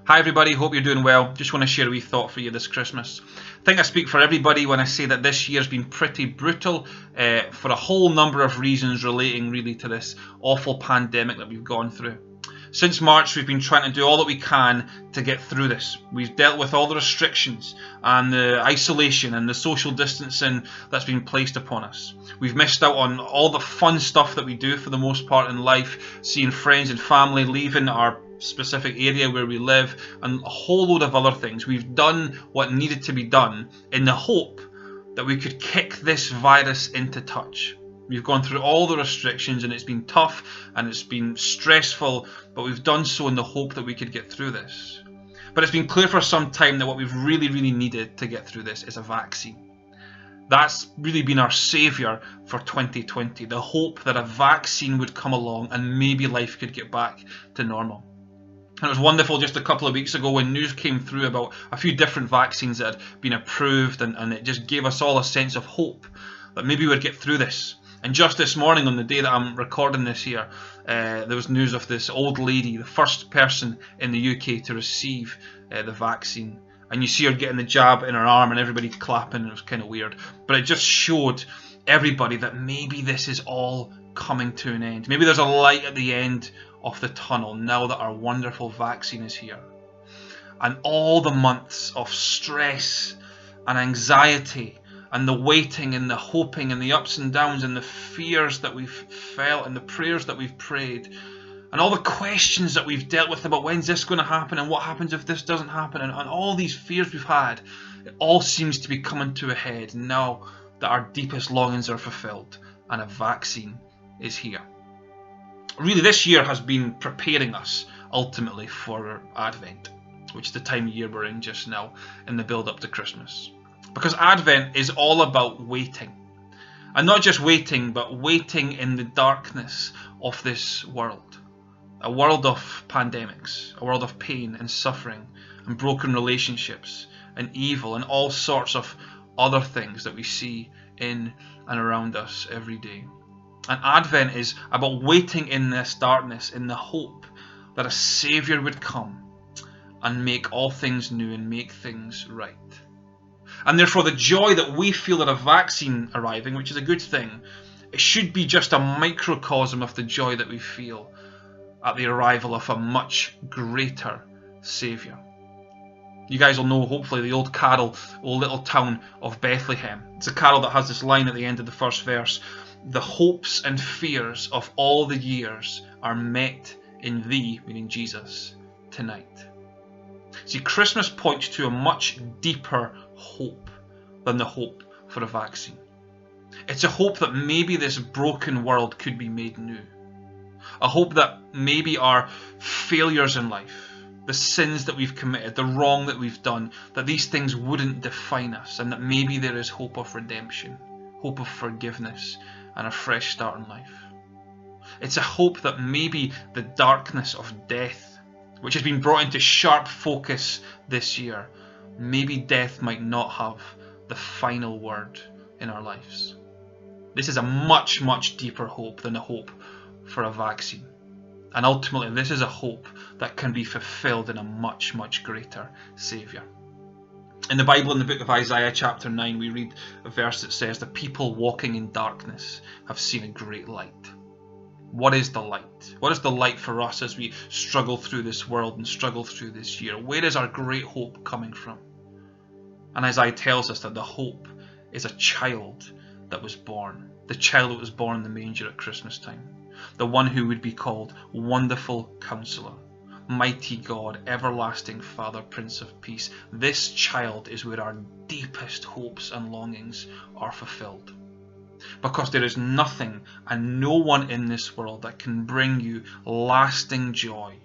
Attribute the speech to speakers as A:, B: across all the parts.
A: Hi everybody, hope you're doing well. Just want to share a wee thought for you this Christmas. I think I speak for everybody when I say that this year's been pretty brutal for a whole number of reasons relating really to this awful pandemic that we've gone through. Since March, we've been trying to do all that we can to get through this. We've dealt with all the restrictions and the isolation and the social distancing that's been placed upon us. We've missed out on all the fun stuff that we do for the most part in life, seeing friends and family, leaving our specific area where we live, and a whole load of other things. We've done what needed to be done in the hope that we could kick this virus into touch. We've gone through all the restrictions and it's been tough and it's been stressful, but we've done so in the hope that we could get through this. But it's been clear for some time that what we've really needed to get through this is a vaccine. That's really been our saviour for 2020, the hope that a vaccine would come along and maybe life could get back to normal. And it was wonderful just a couple of weeks ago when news came through about a few different vaccines that had been approved, and it just gave us all a sense of hope that maybe we'd get through this. And just this morning, on the day that I'm recording this here, there was news of this old lady, the first person in the UK to receive the vaccine. And you see her getting the jab in her arm and everybody clapping, and it was kind of weird. But it just showed everybody that maybe this is all coming to an end. Maybe there's a light at the end of the tunnel now that our wonderful vaccine is here. And all the months of stress and anxiety and the waiting and the hoping and the ups and downs and the fears that we've felt and the prayers that we've prayed and all the questions that we've dealt with about when's this going to happen and what happens if this doesn't happen, and all these fears we've had, it all seems to be coming to a head now that our deepest longings are fulfilled and a vaccine is here. Really, this year has been preparing us ultimately for Advent, which is the time of year we're in just now in the build up to Christmas. Because Advent is all about waiting. And not just waiting, but waiting in the darkness of this world. A world of pandemics, a world of pain and suffering and broken relationships and evil and all sorts of other things that we see in and around us every day. And Advent is about waiting in this darkness in the hope that a Saviour would come and make all things new and make things right. And therefore the joy that we feel at a vaccine arriving, which is a good thing, it should be just a microcosm of the joy that we feel at the arrival of a much greater Saviour. You guys will know, hopefully, the old carol, O Little Town of Bethlehem. It's a carol that has this line at the end of the first verse: the hopes and fears of all the years are met in thee, meaning Jesus, tonight. See, Christmas points to a much deeper hope than the hope for a vaccine. It's a hope that maybe this broken world could be made new. A hope that maybe our failures in life, the sins that we've committed, the wrong that we've done, that these things wouldn't define us, and that maybe there is hope of redemption, hope of forgiveness, and a fresh start in life. It's a hope that maybe the darkness of death, which has been brought into sharp focus this year, maybe death might not have the final word in our lives. This is a much deeper hope than a hope for a vaccine. And ultimately, this is a hope that can be fulfilled in a much greater Saviour. In the Bible, in the book of Isaiah chapter 9, we read a verse that says, the people walking in darkness have seen a great light. What is the light? What is the light for us as we struggle through this world and struggle through this year? Where is our great hope coming from? And Isaiah tells us that the hope is a child that was born. The child that was born in the manger at Christmas time. The one who would be called Wonderful Counselor, Mighty God, Everlasting Father, Prince of Peace. This child is where our deepest hopes and longings are fulfilled. Because there is nothing and no one in this world that can bring you lasting joy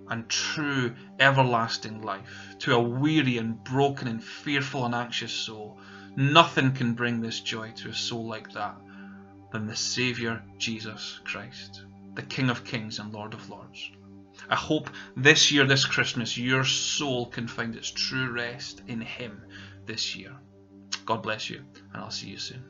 A: and true everlasting life to a weary and broken and fearful and anxious soul. Nothing can bring this joy to a soul like that than the Saviour Jesus Christ, the King of Kings and Lord of Lords. I hope this year, this Christmas, your soul can find its true rest in Him this year. God bless you, and I'll see you soon.